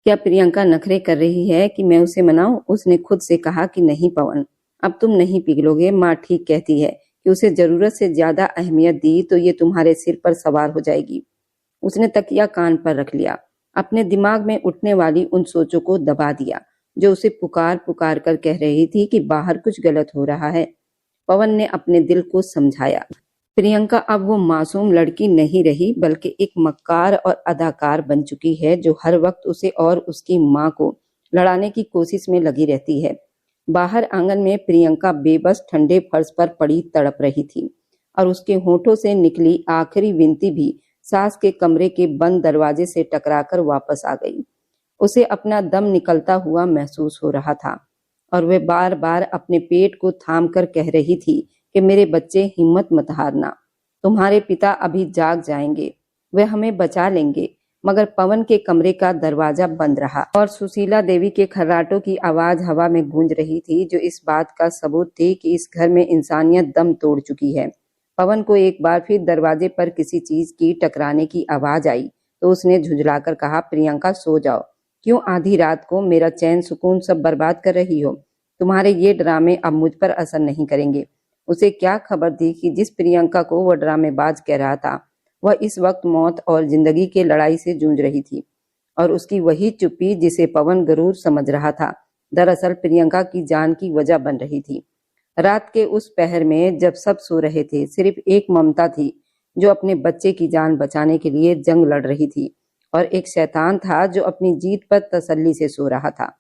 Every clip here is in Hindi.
क्या प्रियंका नखरे कर रही है कि मैं उसे मनाऊं? उसने खुद से कहा कि नहीं पवन, अब तुम नहीं पिघलोगे। माँ ठीक कहती है कि उसे जरूरत से ज्यादा अहमियत दी तो ये तुम्हारे सिर पर सवार हो जाएगी। उसने तकिया कान पर रख लिया, अपने दिमाग में उठने वाली उन सोचों को दबा दिया जो उसे पुकार पुकार कर कह रही थी कि बाहर कुछ गलत हो रहा है। पवन ने अपने दिल को समझाया, प्रियंका अब वो मासूम लड़की नहीं रही बल्कि एक मक्कार और अदाकार बन चुकी है जो हर वक्त उसे और उसकी माँ को लड़ाने की कोशिश में लगी रहती है। बाहर आंगन में प्रियंका बेबस ठंडे फर्श पर पड़ी तड़प रही थी और उसके होठों से निकली आखिरी विनती भी सास के कमरे के बंद दरवाजे से टकराकर वापस आ गई। उसे अपना दम निकलता हुआ महसूस हो रहा था और वह बार बार अपने पेट को थाम कर कह रही थी कि मेरे बच्चे, हिम्मत मत हारना, तुम्हारे पिता अभी जाग जाएंगे, वे हमें बचा लेंगे। मगर पवन के कमरे का दरवाजा बंद रहा और सुशीला देवी के खर्राटों की आवाज हवा में गूंज रही थी जो इस बात का सबूत थी कि इस घर में इंसानियत दम तोड़ चुकी है। पवन को एक बार फिर दरवाजे पर किसी चीज की टकराने की आवाज आई तो उसने झुंझलाकर कहा, प्रियंका सो जाओ, क्यों आधी रात को मेरा चैन सुकून सब बर्बाद कर रही हो? तुम्हारे ये ड्रामे अब मुझ पर असर नहीं करेंगे। उसे क्या खबर थी कि जिस प्रियंका को वह ड्रामेबाज कह रहा था वह इस वक्त मौत और जिंदगी के लड़ाई से जूझ रही थी और उसकी वही चुप्पी जिसे पवन गरूर समझ रहा था दरअसल प्रियंका की जान की वजह बन रही थी। रात के उस पहर में जब सब सो रहे थे, सिर्फ एक ममता थी जो अपने बच्चे की जान बचाने के लिए जंग लड़ रही थी और एक शैतान था जो अपनी जीत पर तसल्ली से सो रहा था।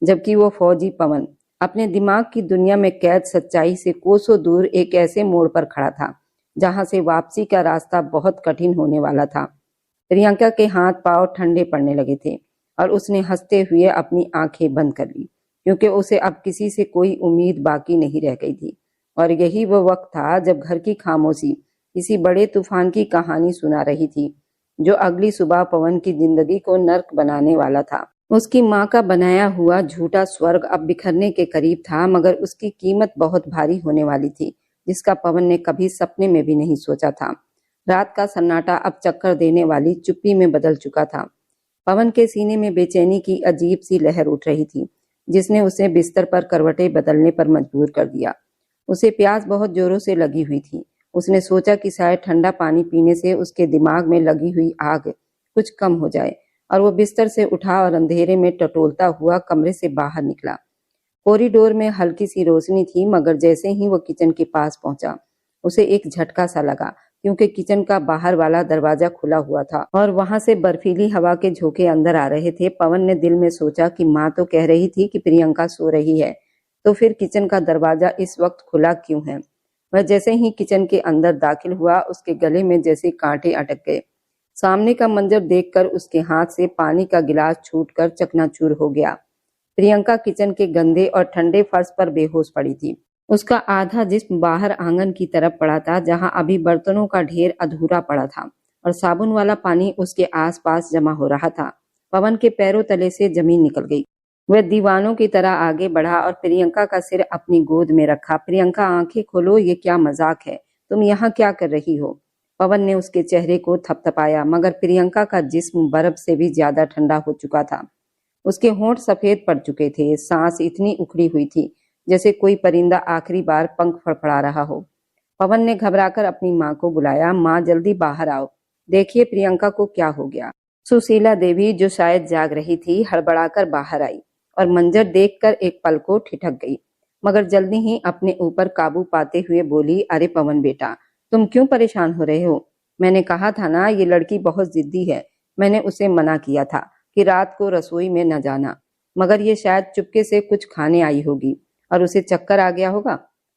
जबकि वो फौजी पवन अपने दिमाग की दुनिया में कैद सच्चाई से कोसों दूर एक ऐसे मोड़ पर खड़ा था जहां से वापसी का रास्ता बहुत कठिन होने वाला था। प्रियंका के हाथ पांव ठंडे पड़ने लगे थे और उसने हंसते हुए अपनी आंखें बंद कर ली क्योंकि उसे अब किसी से कोई उम्मीद बाकी नहीं रह गई थी। और यही वो वक्त था जब घर की खामोशी किसी बड़े तूफान की कहानी सुना रही थी जो अगली सुबह पवन की जिंदगी को नर्क बनाने वाला था। उसकी माँ का बनाया हुआ झूठा स्वर्ग अब बिखरने के करीब था मगर उसकी कीमत बहुत भारी होने वाली थी जिसका पवन ने कभी सपने में भी नहीं सोचा था। रात का सन्नाटा अब चक्कर देने वाली चुप्पी में बदल चुका था। पवन के सीने में बेचैनी की अजीब सी लहर उठ रही थी जिसने उसे बिस्तर पर करवटें बदलने पर मजबूर कर दिया। उसे प्यास बहुत जोरों से लगी हुई थी। उसने सोचा कि शायद ठंडा पानी पीने से उसके दिमाग में लगी हुई आग कुछ कम हो जाए और वो बिस्तर से उठा और अंधेरे में टटोलता हुआ कमरे से बाहर निकला। कॉरिडोर में हल्की सी रोशनी थी मगर जैसे ही वो किचन के पास पहुंचा उसे एक झटका सा लगा क्योंकि किचन का बाहर वाला दरवाजा खुला हुआ था और वहां से बर्फीली हवा के झोंके अंदर आ रहे थे। पवन ने दिल में सोचा कि माँ तो कह रही थी कि प्रियंका सो रही है, तो फिर किचन का दरवाजा इस वक्त खुला क्यों है? वह जैसे ही किचन के अंदर दाखिल हुआ उसके गले में जैसे कांटे अटक गए। सामने का मंजर देखकर उसके हाथ से पानी का गिलास छूटकर चकनाचूर हो गया। प्रियंका किचन के गंदे और ठंडे फर्श पर बेहोश पड़ी थी। उसका आधा जिस्म बाहर आंगन की तरफ पड़ा था जहां अभी बर्तनों का ढेर अधूरा पड़ा था और साबुन वाला पानी उसके आसपास जमा हो रहा था। पवन के पैरों तले से जमीन निकल गई। वह दीवानों की तरह आगे बढ़ा और प्रियंका का सिर अपनी गोद में रखा। प्रियंका, आंखें खोलो, ये क्या मजाक है? तुम यहाँ क्या कर रही हो? पवन ने उसके चेहरे को थपथपाया मगर प्रियंका का जिस्म बर्फ से भी ज्यादा ठंडा हो चुका था। उसके होंठ सफेद पड़ चुके थे, सांस इतनी उखड़ी हुई थी जैसे कोई परिंदा आखिरी बार पंख फड़फड़ा रहा हो। पवन ने घबराकर अपनी माँ को बुलाया, माँ जल्दी बाहर आओ, देखिए प्रियंका को क्या हो गया। सुशीला देवी जो शायद जाग रही थी हड़बड़ाकर बाहर आई और मंजर देखकर एक पल को ठिठक गई मगर जल्दी ही अपने ऊपर काबू पाते हुए बोली, अरे पवन बेटा, तुम क्यों परेशान हो रहे हो? मैंने कहा था ना ये लड़की बहुत जिद्दी है। मैंने उसे मना किया था कि रात को रसोई में न जाना मगर ये शायद चुपके से कुछ खाने आई होगी और उसे चक्कर आ गया होगा।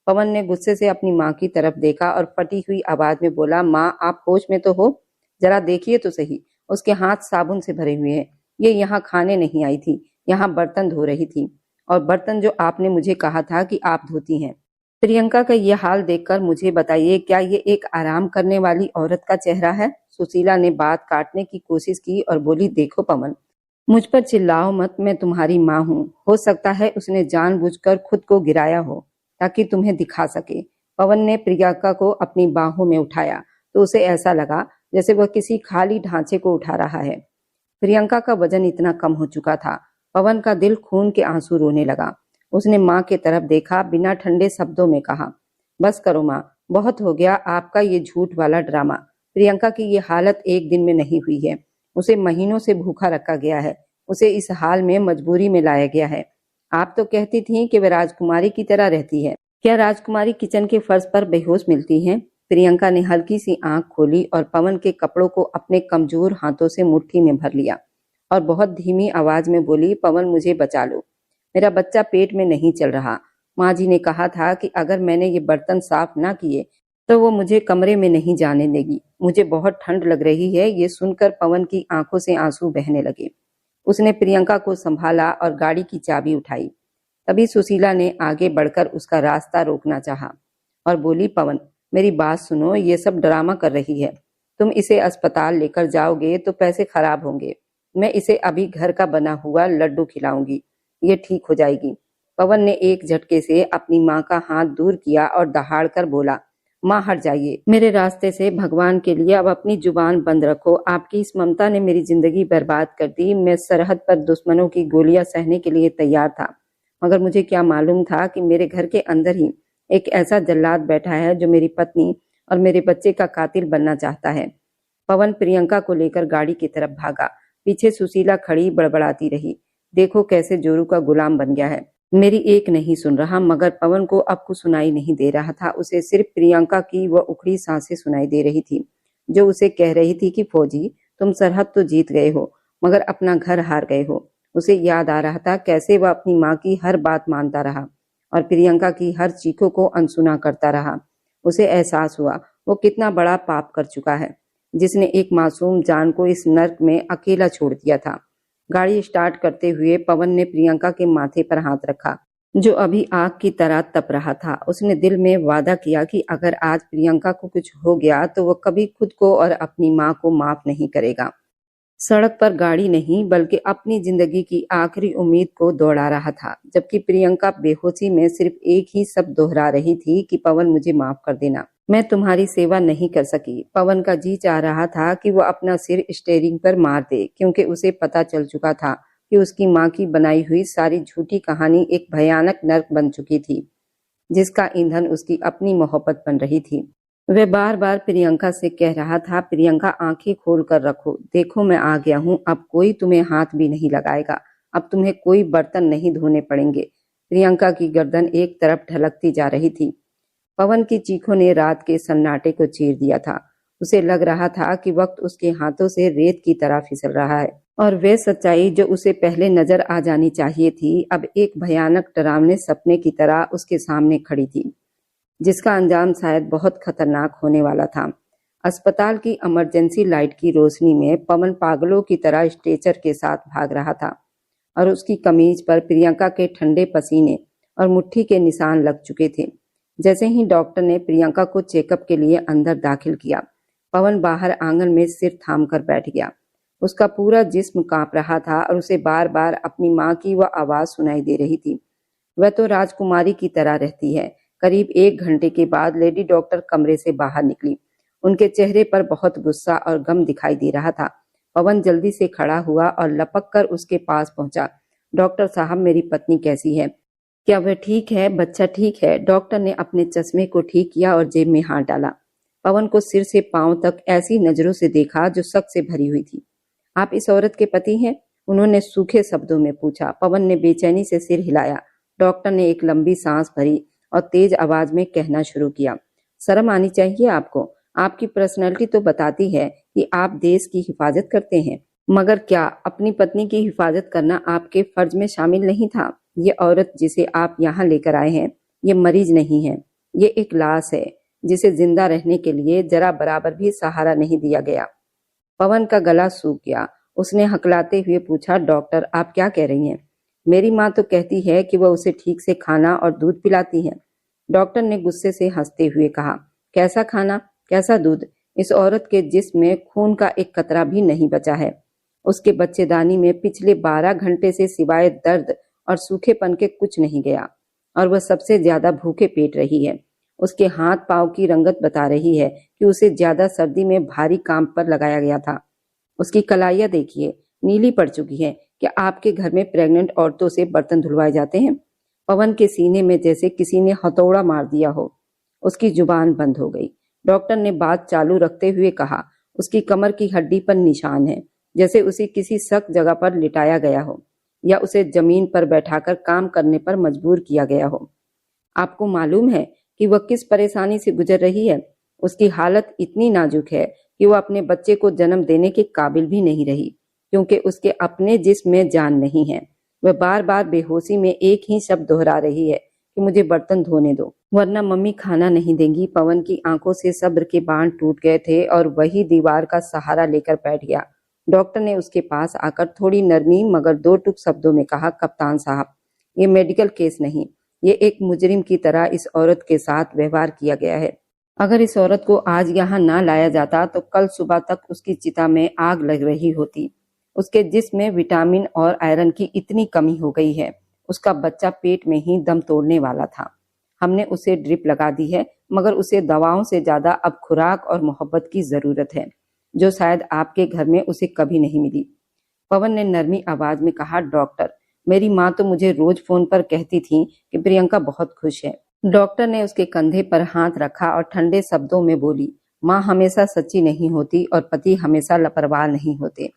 पवन ने गुस्से से अपनी माँ की तरफ देखा और फटी हुई आवाज में बोला, माँ आप होश में तो हो? जरा देखिए तो सही, उसके हाथ साबुन से भरे हुए हैं। ये यहाँ खाने नहीं आई थी, यहाँ बर्तन धो रही थी और बर्तन जो आपने मुझे कहा था कि आप धोती हैं। प्रियंका का ये हाल देखकर मुझे बताइए, क्या ये एक आराम करने वाली औरत का चेहरा है? सुशीला ने बात काटने की कोशिश की और बोली, देखो पवन, मुझ पर चिल्लाओ मत, मैं तुम्हारी माँ हूँ। हो सकता है उसने जानबूझकर खुद को गिराया हो ताकि तुम्हें दिखा सके। पवन ने प्रियंका को अपनी बाहों में उठाया तो उसे ऐसा लगा जैसे वह किसी खाली ढांचे को उठा रहा है। प्रियंका का वजन इतना कम हो चुका था। पवन का दिल खून के आंसू रोने लगा। उसने माँ की तरफ देखा, बिना ठंडे शब्दों में कहा, बस करो माँ, बहुत हो गया आपका ये झूठ वाला ड्रामा। प्रियंका की ये हालत एक दिन में नहीं हुई है। उसे महीनों से भूखा रखा गया है। उसे इस हाल में मजबूरी में लाया गया है। आप तो कहती थी कि वह राजकुमारी की तरह रहती है। क्या राजकुमारी किचन के फर्श पर बेहोश मिलती हैं? प्रियंका ने हल्की सी आंख खोली और पवन के कपड़ों को अपने कमजोर हाथों से मुट्ठी में भर लिया और बहुत धीमी आवाज में बोली, पवन मुझे बचा लो, मेरा बच्चा पेट में नहीं चल रहा। माँ जी ने कहा था कि अगर मैंने ये बर्तन साफ ना किए तो वो मुझे कमरे में नहीं जाने देगी। मुझे बहुत ठंड लग रही है। ये सुनकर पवन की आंखों से आंसू बहने लगे। उसने प्रियंका को संभाला और गाड़ी की चाबी उठाई। तभी सुशीला ने आगे बढ़कर उसका रास्ता रोकना चाहा और बोली, पवन मेरी बात सुनो, ये सब ड्रामा कर रही है। तुम इसे अस्पताल लेकर जाओगे तो पैसे खराब होंगे। मैं इसे अभी घर का बना हुआ लड्डू खिलाऊंगी, ये ठीक हो जाएगी। पवन ने एक झटके से अपनी माँ का हाथ दूर किया और दहाड़ कर बोला, माँ हट जाइए मेरे रास्ते से, भगवान के लिए अब अपनी जुबान बंद रखो। आपकी इस ममता ने मेरी जिंदगी बर्बाद कर दी। मैं सरहद पर दुश्मनों की गोलियां सहने के लिए तैयार था, मगर मुझे क्या मालूम था कि मेरे घर के अंदर ही एक ऐसा जल्लाद बैठा है जो मेरी पत्नी और मेरे बच्चे का कातिल बनना चाहता है। पवन प्रियंका को लेकर गाड़ी की तरफ भागा। पीछे सुशीला खड़ी बड़बड़ाती रही, देखो कैसे जोरू का गुलाम बन गया है। मेरी एक नहीं सुन रहा, मगर पवन को अब कुछ सुनाई नहीं दे रहा था। उसे सिर्फ प्रियंका की वह उखड़ी सांसें सुनाई दे रही थी जो उसे कह रही थी कि फौजी तुम सरहद तो जीत गए हो मगर अपना घर हार गए हो। उसे याद आ रहा था कैसे वह अपनी माँ की हर बात मानता रहा और प्रियंका की हर चीखों को अनसुना करता रहा। उसे एहसास हुआ वो कितना बड़ा पाप कर चुका है, जिसने एक मासूम जान को इस नर्क में अकेला छोड़ दिया था। गाड़ी स्टार्ट करते हुए पवन ने प्रियंका के माथे पर हाथ रखा जो अभी आग की तरह तप रहा था। उसने दिल में वादा किया कि अगर आज प्रियंका को कुछ हो गया तो वह कभी खुद को और अपनी माँ को माफ नहीं करेगा। सड़क पर गाड़ी नहीं बल्कि अपनी जिंदगी की आखिरी उम्मीद को दौड़ा रहा था, जबकि प्रियंका बेहोशी में सिर्फ एक ही शब्द दोहरा रही थी कि पवन मुझे माफ कर देना, मैं तुम्हारी सेवा नहीं कर सकी। पवन का जी चाह रहा था कि वह अपना सिर स्टीयरिंग पर मार दे, क्योंकि उसे पता चल चुका था कि उसकी माँ की बनाई हुई सारी झूठी कहानी एक भयानक नर्क बन चुकी थी, जिसका ईंधन उसकी अपनी मोहब्बत बन रही थी। वह बार बार प्रियंका से कह रहा था, प्रियंका आंखें खोल कर रखो, देखो मैं आ गया हूँ, अब कोई तुम्हें हाथ भी नहीं लगाएगा, अब तुम्हें कोई बर्तन नहीं धोने पड़ेंगे। प्रियंका की गर्दन एक तरफ ढलकती जा रही थी। पवन की चीखों ने रात के सन्नाटे को चीर दिया था। उसे लग रहा था कि वक्त उसके हाथों से रेत की तरह फिसल रहा है और वे सच्चाई जो उसे पहले नजर आ जानी चाहिए थी अब एक भयानक डरावने सपने की तरह उसके सामने खड़ी थी, जिसका अंजाम शायद बहुत खतरनाक होने वाला था। अस्पताल की इमरजेंसी लाइट की रोशनी में पवन पागलों की तरह स्ट्रेचर के साथ भाग रहा था और उसकी कमीज पर प्रियंका के ठंडे पसीने और मुट्ठी के निशान लग चुके थे। जैसे ही डॉक्टर ने प्रियंका को चेकअप के लिए अंदर दाखिल किया, पवन बाहर आंगन में सिर थाम कर बैठ गया। उसका पूरा जिस्म कांप रहा था और उसे बार बार अपनी माँ की वह आवाज सुनाई दे रही थी, वह तो राजकुमारी की तरह रहती है। करीब 1 घंटे के बाद लेडी डॉक्टर कमरे से बाहर निकली। उनके चेहरे पर बहुत गुस्सा और गम दिखाई दे रहा था। पवन जल्दी से खड़ा हुआ और लपक कर उसके पास पहुंचा। डॉक्टर साहब, मेरी पत्नी कैसी है? क्या वह ठीक है? बच्चा ठीक है? डॉक्टर ने अपने चश्मे को ठीक किया और जेब में हाथ डाला। पवन को सिर से पांव तक ऐसी नजरों से देखा जो शक से भरी हुई थी। आप इस औरत के पति हैं? उन्होंने सूखे शब्दों में पूछा। पवन ने बेचैनी से सिर हिलाया। डॉक्टर ने एक लंबी सांस भरी और तेज आवाज में कहना शुरू किया, शर्म आनी चाहिए आपको। आपकी पर्सनैलिटी तो बताती है कि आप देश की हिफाजत करते हैं, मगर क्या अपनी पत्नी की हिफाजत करना आपके फर्ज में शामिल नहीं था? ये औरत जिसे आप यहाँ लेकर आए हैं, ये मरीज नहीं है, ये एक लाश है जिसे जिंदा रहने के लिए जरा बराबर भी सहारा नहीं दिया गया। पवन का गला सूख गया। उसने हकलाते हुए पूछा, डॉक्टर आप क्या कह रही हैं? मेरी माँ तो कहती है कि वह उसे ठीक से खाना और दूध पिलाती है। डॉक्टर ने गुस्से से हंसते हुए कहा, कैसा खाना, कैसा दूध? इस औरत के जिस्म में खून का एक कतरा भी नहीं बचा है। उसके बच्चेदानी में पिछले 12 घंटे से सिवाय दर्द और सूखेपन के कुछ नहीं गया और वह सबसे ज्यादा भूखे पेट रही है। उसके हाथ पांव की रंगत बता रही है कि उसे ज्यादा सर्दी में भारी काम पर लगाया गया था। उसकी कलाइयां देखिए, नीली पड़ चुकी है। क्या आपके घर में प्रेग्नेंट औरतों से बर्तन धुलवाए जाते हैं? पवन के सीने में जैसे किसी ने हथौड़ा मार दिया हो। उसकी जुबान बंद हो गई। डॉक्टर ने बात चालू रखते हुए कहा, उसकी कमर की हड्डी पर निशान है, जैसे उसे किसी सख्त जगह पर लिटाया गया हो या उसे जमीन पर बैठाकर काम करने पर मजबूर किया गया हो। आपको मालूम है कि वह किस परेशानी से गुजर रही है? उसकी हालत इतनी नाजुक है कि वह अपने बच्चे को जन्म देने के काबिल भी नहीं रही, क्योंकि उसके अपने जिस्म में जान नहीं है। वह बार बार बेहोशी में एक ही शब्द दोहरा रही है कि मुझे बर्तन धोने दो, वरना मम्मी खाना नहीं देंगी। पवन की आंखों से सब्र के बांध टूट गए थे और वही दीवार का सहारा लेकर बैठ गया। डॉक्टर ने उसके पास आकर थोड़ी नरमी मगर दो टुक शब्दों में कहा, कप्तान साहब, ये मेडिकल केस नहीं, ये एक मुजरिम की तरह इस औरत के साथ व्यवहार किया गया है। अगर इस औरत को आज यहाँ ना लाया जाता तो कल सुबह तक उसकी चिता में आग लग रही होती। उसके जिस्म में विटामिन और आयरन की इतनी कमी हो गई है, उसका बच्चा पेट में ही दम तोड़ने वाला था। हमने उसे ड्रिप लगा दी है, मगर उसे दवाओं से ज्यादा अब खुराक और मोहब्बत की जरूरत है, जो शायद आपके घर में उसे कभी नहीं मिली। पवन ने नरमी आवाज में कहा, डॉक्टर, मेरी माँ तो मुझे रोज फोन पर कहती थी कि प्रियंका बहुत खुश है। डॉक्टर ने उसके कंधे पर हाथ रखा और ठंडे शब्दों में बोली, माँ हमेशा सच्ची नहीं होती और पति हमेशा लापरवाह नहीं होते।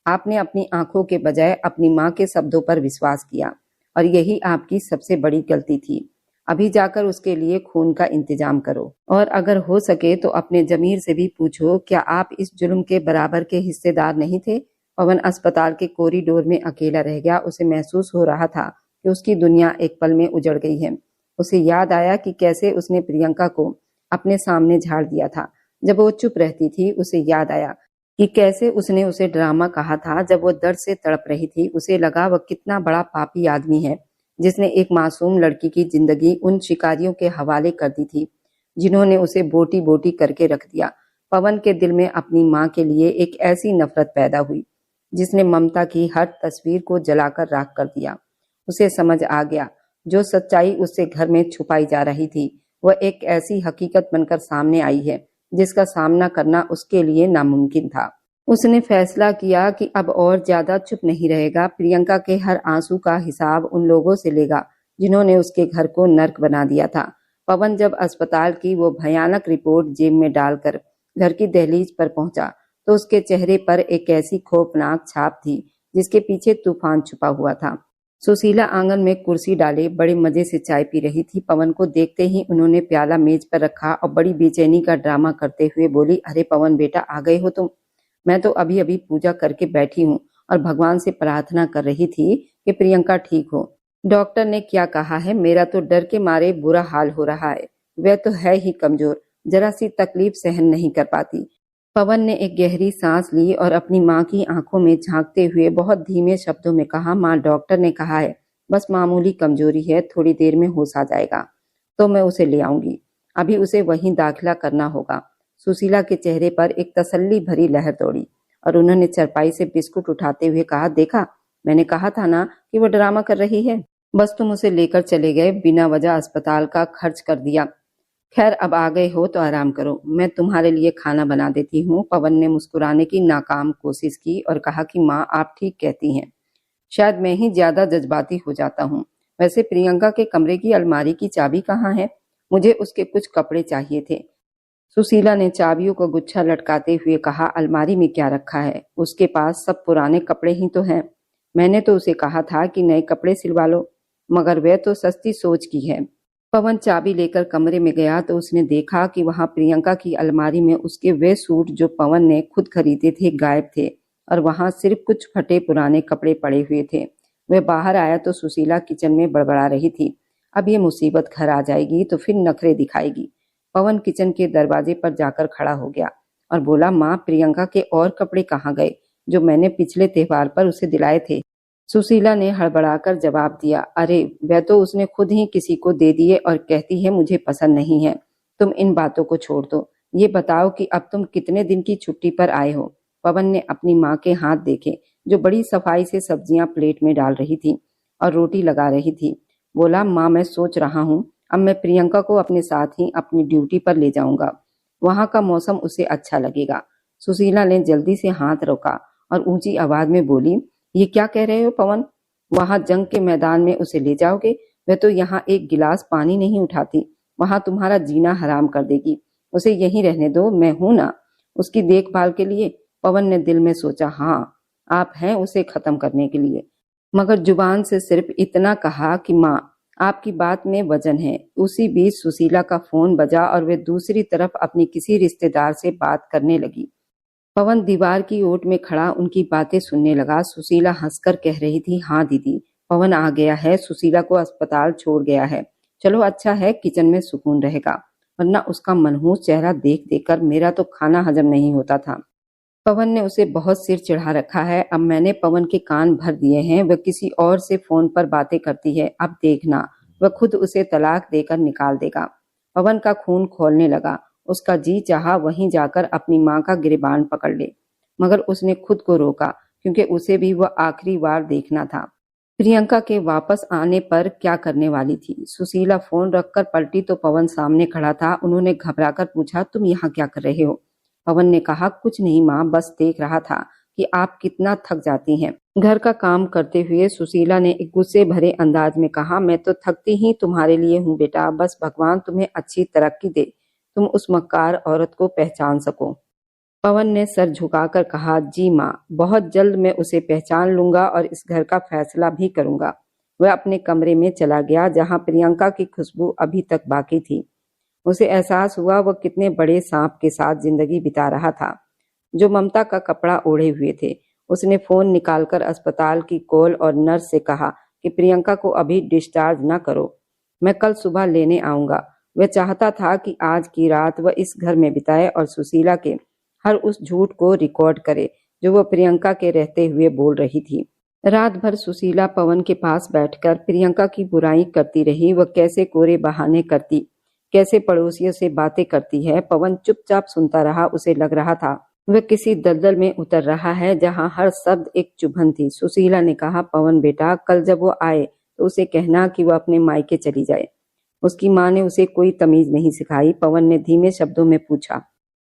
आपने अपनी आंखों के बजाय अपनी माँ के शब्दों पर विश्वास किया और यही आपकी सबसे बड़ी गलती थी। अभी जाकर उसके लिए खून का इंतजाम करो और अगर हो सके तो अपने जमीर से भी पूछो, क्या आप इस जुल्म के बराबर के हिस्सेदार नहीं थे? पवन अस्पताल के कॉरिडोर में अकेला रह गया। उसे महसूस हो रहा था कि उसकी दुनिया एक पल में उजड़ गई है। उसे याद आया कि कैसे उसने प्रियंका को अपने सामने झाड़ दिया था जब वो चुप रहती थी। उसे याद आया कि कैसे उसने उसे ड्रामा कहा था जब वो दर्द से तड़प रही थी। उसे लगा वह कितना बड़ा पापी आदमी है जिसने एक मासूम लड़की की जिंदगी उन शिकारियों के हवाले कर दी थी जिन्होंने उसे बोटी बोटी करके रख दिया। पवन के दिल में अपनी माँ के लिए एक ऐसी नफरत पैदा हुई जिसने ममता की हर तस्वीर को जलाकर राख कर दिया। उसे समझ आ गया, जो सच्चाई उससे घर में छुपाई जा रही थी वह एक ऐसी हकीकत बनकर सामने आई है जिसका सामना करना उसके लिए नामुमकिन था। उसने फैसला किया कि अब और ज्यादा चुप नहीं रहेगा। प्रियंका के हर आंसू का हिसाब उन लोगों से लेगा जिन्होंने उसके घर को नर्क बना दिया था। पवन जब अस्पताल की वो भयानक रिपोर्ट जेब में डालकर घर की दहलीज पर पहुंचा तो उसके चेहरे पर एक ऐसी खौफनाक छाप थी जिसके पीछे तूफान छुपा हुआ था। सुशीला आंगन में कुर्सी डाले बड़े मजे से चाय पी रही थी। पवन को देखते ही उन्होंने प्याला मेज पर रखा और बड़ी बेचैनी का ड्रामा करते हुए बोली, अरे पवन बेटा, आ गए हो तुम? मैं तो अभी अभी पूजा करके बैठी हूँ और भगवान से प्रार्थना कर रही थी कि प्रियंका ठीक हो। डॉक्टर ने क्या कहा है? मेरा तो डर के मारे बुरा हाल हो रहा है। वह तो है ही कमजोर, जरा सी तकलीफ सहन नहीं कर पाती। पवन ने एक गहरी सांस ली और अपनी माँ की आंखों में झांकते हुए बहुत धीमे शब्दों में कहा, माँ, डॉक्टर ने कहा है बस मामूली कमजोरी है, थोड़ी देर में होश आ जाएगा तो मैं उसे ले आऊंगी। अभी उसे वहीं दाखिला करना होगा। सुशीला के चेहरे पर एक तसल्ली भरी लहर दौड़ी और उन्होंने चरपाई से बिस्कुट उठाते हुए कहा, देखा, मैंने कहा था ना कि वो ड्रामा कर रही है। बस तुम उसे लेकर चले गए, बिना वजह अस्पताल का खर्च कर दिया। खैर, अब आ गए हो तो आराम करो, मैं तुम्हारे लिए खाना बना देती हूँ। पवन ने मुस्कुराने की नाकाम कोशिश की और कहा कि माँ, आप ठीक कहती हैं, शायद मैं ही ज्यादा जज्बाती हो जाता हूँ। वैसे प्रियंका के कमरे की अलमारी की चाबी कहाँ है? मुझे उसके कुछ कपड़े चाहिए थे। सुशीला ने चाबियों का गुच्छा लटकाते हुए कहा, अलमारी में क्या रखा है? उसके पास सब पुराने कपड़े ही तो हैं। मैंने तो उसे कहा था कि नए कपड़े सिलवा लो, मगर वह तो सस्ती सोच की है। पवन चाबी लेकर कमरे में गया तो उसने देखा कि वहां प्रियंका की अलमारी में उसके वे सूट जो पवन ने खुद खरीदे थे गायब थे और वहां सिर्फ कुछ फटे पुराने कपड़े पड़े हुए थे। वह बाहर आया तो सुशीला किचन में बड़बड़ा रही थी, अब ये मुसीबत घर आ जाएगी तो फिर नखरे दिखाएगी। पवन किचन के दरवाजे पर जाकर खड़ा हो गया और बोला, माँ, प्रियंका के और कपड़े कहाँ गए जो मैंने पिछले त्योहार पर उसे दिलाए थे? सुशीला ने हड़बड़ाकर जवाब दिया, अरे वह तो उसने खुद ही किसी को दे दिए और कहती है मुझे पसंद नहीं है। तुम इन बातों को छोड़ दो, ये बताओ कि अब तुम कितने दिन की छुट्टी पर आए हो? पवन ने अपनी माँ के हाथ देखे जो बड़ी सफाई से सब्जियां प्लेट में डाल रही थी और रोटी लगा रही थी। बोला, माँ, मैं सोच रहा हूँ अब मैं प्रियंका को अपने साथ ही अपनी ड्यूटी पर ले जाऊंगा, वहां का मौसम उसे अच्छा लगेगा। सुशीला ने जल्दी से हाथ रोका और ऊंची आवाज में बोली, ये क्या कह रहे हो पवन? वहां जंग के मैदान में उसे ले जाओगे? वह तो यहाँ एक गिलास पानी नहीं उठाती, वहां तुम्हारा जीना हराम कर देगी। उसे यहीं रहने दो, मैं हूं ना उसकी देखभाल के लिए। पवन ने दिल में सोचा, हाँ आप हैं उसे खत्म करने के लिए, मगर जुबान से सिर्फ इतना कहा कि माँ आपकी बात में वजन है। उसी बीच सुशीला का फोन बजा और वे दूसरी तरफ अपनी किसी रिश्तेदार से बात करने लगी। पवन दीवार की ओट में खड़ा उनकी बातें सुनने लगा। सुशीला हंसकर कह रही थी, हाँ दीदी, पवन आ गया है, सुशीला को अस्पताल छोड़ गया है। चलो अच्छा है, किचन में सुकून रहेगा, वरना उसका मनहूस चेहरा देख देकर मेरा तो खाना हजम नहीं होता था। पवन ने उसे बहुत सिर चढ़ा रखा है, अब मैंने पवन के कान भर दिए हैं। वह किसी और से फोन पर बातें करती है, अब देखना वह खुद उसे तलाक देकर निकाल देगा। पवन का खून खौलने लगा। उसका जी चाहा वहीं जाकर अपनी माँ का गिरबान पकड़ ले, मगर उसने खुद को रोका, क्योंकि उसे भी वह आखिरी बार देखना था। प्रियंका के वापस आने पर क्या करने वाली थी? सुशीला फोन रखकर पलटी तो पवन सामने खड़ा था। उन्होंने घबराकर पूछा, तुम यहाँ क्या कर रहे हो? पवन ने कहा, कुछ नहीं माँ, बस देख रहा था कि आप कितना थक जाती हैं घर का काम करते हुए। सुशीला ने एक गुस्से भरे अंदाज में कहा, मैं तो थकती ही तुम्हारे लिए हूँ बेटा, बस भगवान तुम्हें अच्छी तरक्की दे, तुम उस मक्कार औरत को पहचान सको। पवन ने सर झुकाकर कहा, जी माँ, बहुत जल्द मैं उसे पहचान लूंगा और इस घर का फैसला भी करूंगा। वह अपने कमरे में चला गया, जहाँ प्रियंका की खुशबू अभी तक बाकी थी। उसे एहसास हुआ वह कितने बड़े सांप के साथ जिंदगी बिता रहा था, जो ममता का कपड़ा ओढ़े हुए थे। उसने फोन निकालकर अस्पताल की कॉल और नर्स से कहा कि प्रियंका को अभी डिस्चार्ज न करो, मैं कल सुबह लेने आऊंगा। वह चाहता था कि आज की रात वह इस घर में बिताए और सुशीला के हर उस झूठ को रिकॉर्ड करे जो वह प्रियंका के रहते हुए बोल रही थी। रात भर सुशीला पवन के पास बैठकर प्रियंका की बुराई करती रही। वह कैसे कोरे बहाने करती, कैसे पड़ोसियों से बातें करती है। पवन चुपचाप सुनता रहा। उसे लग रहा था वह किसी दलदल में उतर रहा है, जहां हर शब्द एक चुभन थी। सुशीला ने कहा, पवन बेटा, कल जब वो आए तो उसे कहना कि वह अपने मायके चली जाए। उसकी माँ ने उसे कोई तमीज नहीं सिखाई। पवन ने धीमे शब्दों में पूछा,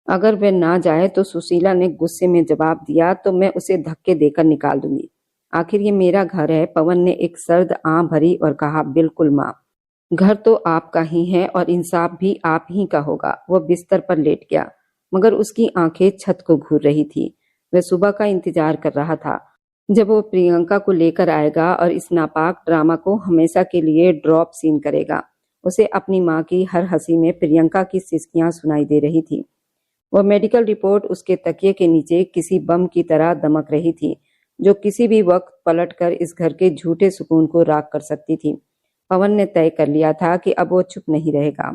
अगर वह ना जाए तो? सुशीला ने गुस्से में जवाब दिया, तो मैं उसे धक्के देकर निकाल दूंगी। आखिर ये मेरा घर है। पवन ने एक सर्द आह भरी और कहा, बिल्कुल माँ, घर तो आपका ही है और इंसाफ भी आप ही का होगा। वह बिस्तर पर लेट गया, मगर उसकी आंखें छत को घूर रही थी। वह सुबह का इंतजार कर रहा था, जब वो प्रियंका को लेकर आएगा और इस नापाक ड्रामा को हमेशा के लिए ड्रॉप सीन करेगा। उसे अपनी माँ की हर हंसी में प्रियंका की सिसकियां सुनाई दे रही थी। वह मेडिकल रिपोर्ट उसके तकिए के नीचे किसी बम की तरह दमक रही थी, जो किसी भी वक्त पलटकर इस घर के झूठे सुकून को राख कर सकती थी। पवन ने तय कर लिया था कि अब वो चुप नहीं रहेगा,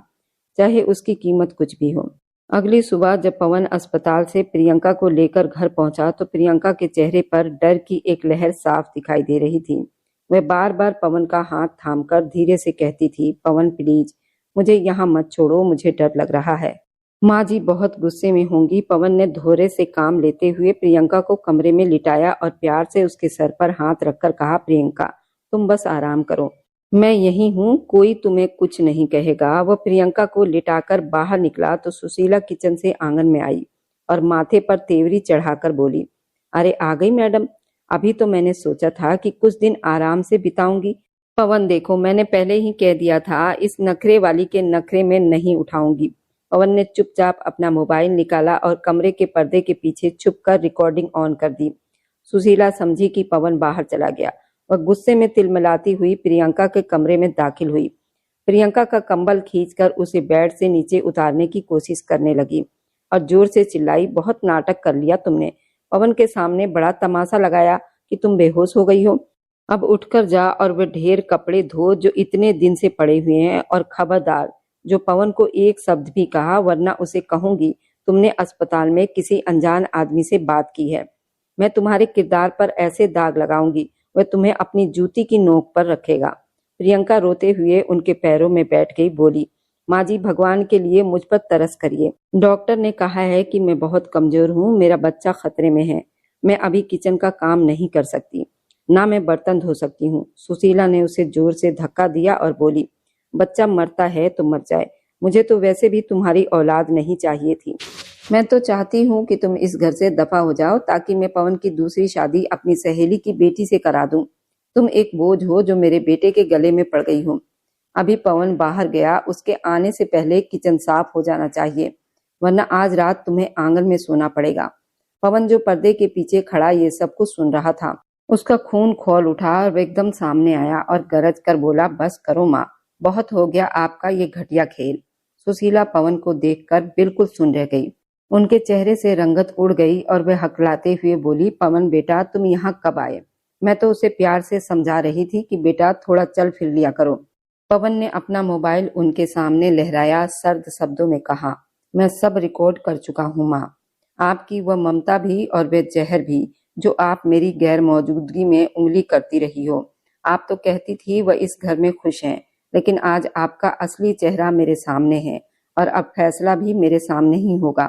चाहे उसकी कीमत कुछ भी हो। अगली सुबह जब पवन अस्पताल से प्रियंका को लेकर घर पहुंचा तो प्रियंका के चेहरे पर डर की एक लहर साफ दिखाई दे रही थी। वह बार बार पवन का हाथ थामकर धीरे से कहती थी, पवन प्लीज, मुझे यहाँ मत छोड़ो, मुझे डर लग रहा है। माँ जी बहुत गुस्से में होंगी। पवन ने धोरे से काम लेते हुए प्रियंका को कमरे में लिटाया और प्यार से उसके सर पर हाथ रखकर कहा, प्रियंका तुम बस आराम करो, मैं यही हूँ, कोई तुम्हें कुछ नहीं कहेगा। वह प्रियंका को लिटाकर बाहर निकला तो सुशीला किचन से आंगन में आई और माथे पर तेवरी चढ़ाकर बोली, अरे आ गई मैडम, अभी तो मैंने सोचा था कि कुछ दिन आराम से बिताऊंगी। पवन देखो, मैंने पहले ही कह दिया था, इस नखरे वाली के नखरे में नहीं उठाऊंगी। पवन ने चुपचाप अपना मोबाइल निकाला और कमरे के पर्दे के पीछे छुपकर रिकॉर्डिंग ऑन कर दी। सुशीला समझी कि पवन बाहर चला गया। वह गुस्से में तिलमिलाती हुई प्रियंका के कमरे में दाखिल हुई। प्रियंका का कंबल खींचकर उसे बेड से नीचे उतारने की कोशिश करने लगी और जोर से चिल्लाई, बहुत नाटक कर लिया तुमने। पवन के सामने बड़ा तमाशा लगाया कि तुम बेहोश हो गई हो। अब उठकर जा और वह ढेर कपड़े धो जो इतने दिन से पड़े हुए हैं, और खबरदार जो पवन को एक शब्द भी कहा, वरना उसे कहूंगी तुमने अस्पताल में किसी अनजान आदमी से बात की है। मैं तुम्हारे किरदार पर ऐसे दाग लगाऊंगी वह तुम्हें अपनी जूती की नोक पर रखेगा। प्रियंका रोते हुए उनके पैरों में बैठ गई, बोली, माँ जी भगवान के लिए मुझ पर तरस करिए। डॉक्टर ने कहा है कि मैं बहुत कमजोर हूँ, मेरा बच्चा खतरे में है। मैं अभी किचन का काम नहीं कर सकती, ना मैं बर्तन धो सकती हूँ। सुशीला ने उसे जोर से धक्का दिया और बोली, बच्चा मरता है तो मर जाए, मुझे तो वैसे भी तुम्हारी औलाद नहीं चाहिए थी। मैं तो चाहती हूँ कि तुम इस घर से दफा हो जाओ ताकि मैं पवन की दूसरी शादी अपनी सहेली की बेटी से करा दूं। तुम एक बोझ हो जो मेरे बेटे के गले में पड़ गई हो। अभी पवन बाहर गया, उसके आने से पहले किचन साफ हो जाना चाहिए, वरना आज रात तुम्हें आंगन में सोना पड़ेगा। पवन जो पर्दे के पीछे खड़ा ये सब कुछ सुन रहा था, उसका खून खौल उठा और वह एकदम सामने आया और गरज कर बोला, बस करो माँ, बहुत हो गया आपका ये घटिया खेल। सुशीला पवन को देखकर बिल्कुल सुन रह गई। उनके चेहरे से रंगत उड़ गई और वह हकलाते हुए बोली, पवन बेटा तुम यहाँ कब आए? मैं तो उसे प्यार से समझा रही थी कि बेटा थोड़ा चल फिर लिया करो। पवन ने अपना मोबाइल उनके सामने लहराया, सर्द शब्दों में कहा, मैं सब रिकॉर्ड कर चुका हूँ माँ। आपकी वह ममता भी और वह जहर भी जो आप मेरी गैर मौजूदगी में उंगली करती रही हो। आप तो कहती थी वह इस घर में खुश हैं, लेकिन आज आपका असली चेहरा मेरे सामने है और अब फैसला भी मेरे सामने ही होगा।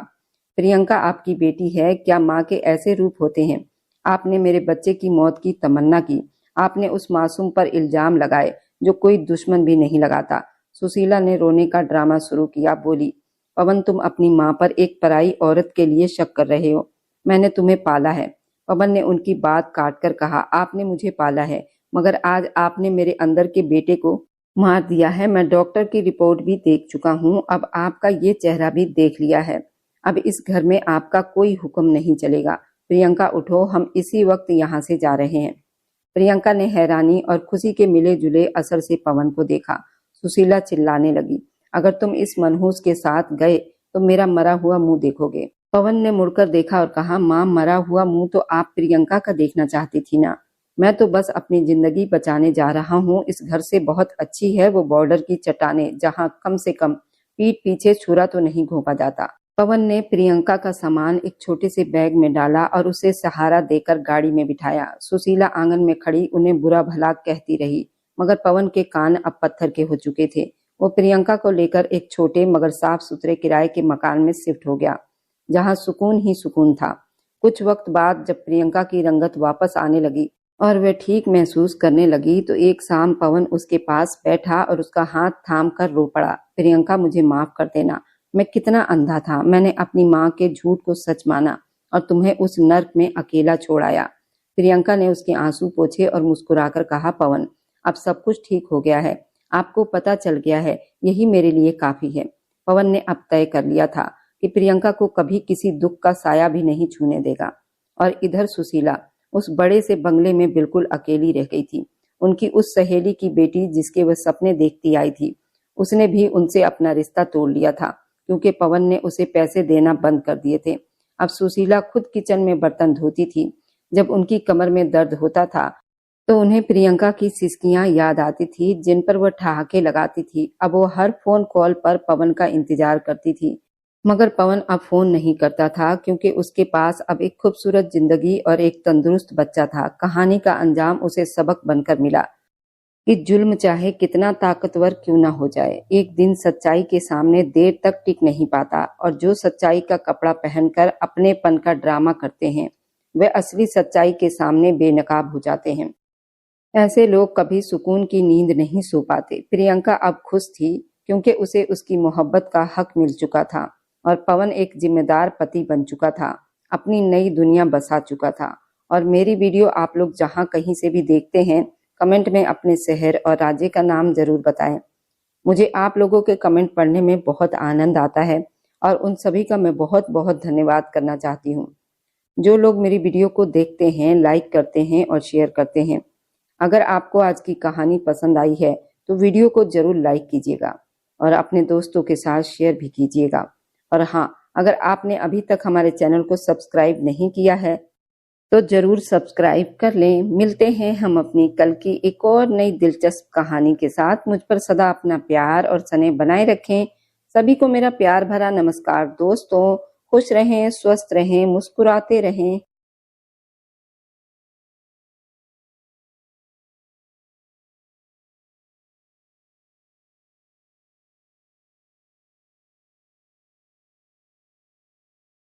प्रियंका आपकी बेटी है, क्या माँ के ऐसे रूप होते हैं? आपने मेरे बच्चे की मौत की तमन्ना की, आपने उस मासूम पर इल्जाम लगाए जो कोई दुश्मन भी नहीं लगाता। सुशीला ने रोने का ड्रामा शुरू किया, बोली, पवन तुम अपनी माँ पर एक पराई औरत के लिए शक कर रहे हो। मैंने तुम्हें पाला है। पवन ने उनकी बात काट कर कहा, आपने मुझे पाला है, मगर आज आपने मेरे अंदर के बेटे को मार दिया है। मैं डॉक्टर की रिपोर्ट भी देख चुका हूँ, अब आपका ये चेहरा भी देख लिया है। अब इस घर में आपका कोई हुक्म नहीं चलेगा। प्रियंका उठो, हम इसी वक्त यहाँ से जा रहे हैं। प्रियंका ने हैरानी और खुशी के मिले जुले असर से पवन को देखा। सुशीला चिल्लाने लगी, अगर तुम इस मनहूस के साथ गए तो मेरा मरा हुआ मुंह देखोगे। पवन ने मुड़कर देखा और कहा, माँ मरा हुआ मुंह तो आप प्रियंका का देखना चाहती थी ना। मैं तो बस अपनी जिंदगी बचाने जा रहा हूँ। इस घर से बहुत अच्छी है वो बॉर्डर की चट्टानें, जहाँ कम से कम पीठ पीछे छुरा तो नहीं घोंपा जाता। पवन ने प्रियंका का सामान एक छोटे से बैग में डाला और उसे सहारा देकर गाड़ी में बिठाया। सुशीला आंगन में खड़ी उन्हें बुरा भला कहती रही, मगर पवन के कान अब पत्थर के हो चुके थे। वो प्रियंका को लेकर एक छोटे मगर साफ सुथरे किराए के मकान में शिफ्ट हो गया, जहाँ सुकून ही सुकून था। कुछ वक्त बाद जब प्रियंका की रंगत वापस आने लगी और वह ठीक महसूस करने लगी, तो एक शाम पवन उसके पास बैठा और उसका हाथ थाम कर रो पड़ा। प्रियंका मुझे माफ कर देना, मैं कितना अंधा था। मैंने अपनी माँ के झूठ को सच माना और तुम्हें उस नर्क में अकेला छोड़ आया। प्रियंका ने उसके आंसू पोंछे और मुस्कुराकर कहा, पवन अब सब कुछ ठीक हो गया है, आपको पता चल गया है, यही मेरे लिए काफी है। पवन ने अब तय कर लिया था कि प्रियंका को कभी किसी दुख का साया भी नहीं छूने देगा। और इधर सुशीला उस बड़े से बंगले में बिल्कुल अकेली रह गई थी। उनकी उस सहेली की बेटी जिसके वह सपने देखती आई थी, उसने भी उनसे अपना रिश्ता तोड़ लिया था, क्योंकि पवन ने उसे पैसे देना बंद कर दिए थे। अब सुशीला खुद किचन में बर्तन धोती थी। जब उनकी कमर में दर्द होता था तो उन्हें प्रियंका की सिसकियां याद आती थी, जिन पर वह ठहाके लगाती थी। अब वो हर फोन कॉल पर पवन का इंतजार करती थी, मगर पवन अब फोन नहीं करता था, क्योंकि उसके पास अब एक खूबसूरत जिंदगी और एक तंदुरुस्त बच्चा था। कहानी का अंजाम उसे सबक बनकर मिला कि जुल्म चाहे कितना ताकतवर क्यों ना हो जाए, एक दिन सच्चाई के सामने देर तक टिक नहीं पाता। और जो सच्चाई का कपड़ा पहनकर अपनेपन का ड्रामा करते हैं, वे असली सच्चाई के सामने बेनकाब हो जाते हैं। ऐसे लोग कभी सुकून की नींद नहीं सो पाते। प्रियंका अब खुश थी, क्योंकि उसे उसकी मोहब्बत का हक मिल चुका था और पवन एक जिम्मेदार पति बन चुका था, अपनी नई दुनिया बसा चुका था। और मेरी वीडियो आप लोग जहां कहीं से भी देखते हैं, कमेंट में अपने शहर और राज्य का नाम जरूर बताएं। मुझे आप लोगों के कमेंट पढ़ने में बहुत आनंद आता है और उन सभी का मैं बहुत बहुत धन्यवाद करना चाहती हूँ। जो लोग मेरी वीडियो को देखते हैं, लाइक करते हैं और शेयर करते हैं। अगर आपको आज की कहानी पसंद आई है तो वीडियो को जरूर लाइक कीजिएगा और अपने दोस्तों के साथ शेयर भी कीजिएगा। और हाँ, अगर आपने अभी तक हमारे चैनल को सब्सक्राइब नहीं किया है तो जरूर सब्सक्राइब कर लें। मिलते हैं हम अपनी कल की एक और नई दिलचस्प कहानी के साथ। मुझ पर सदा अपना प्यार और स्नेह बनाए रखें। सभी को मेरा प्यार भरा नमस्कार। दोस्तों खुश रहें, स्वस्थ रहें, मुस्कुराते रहें।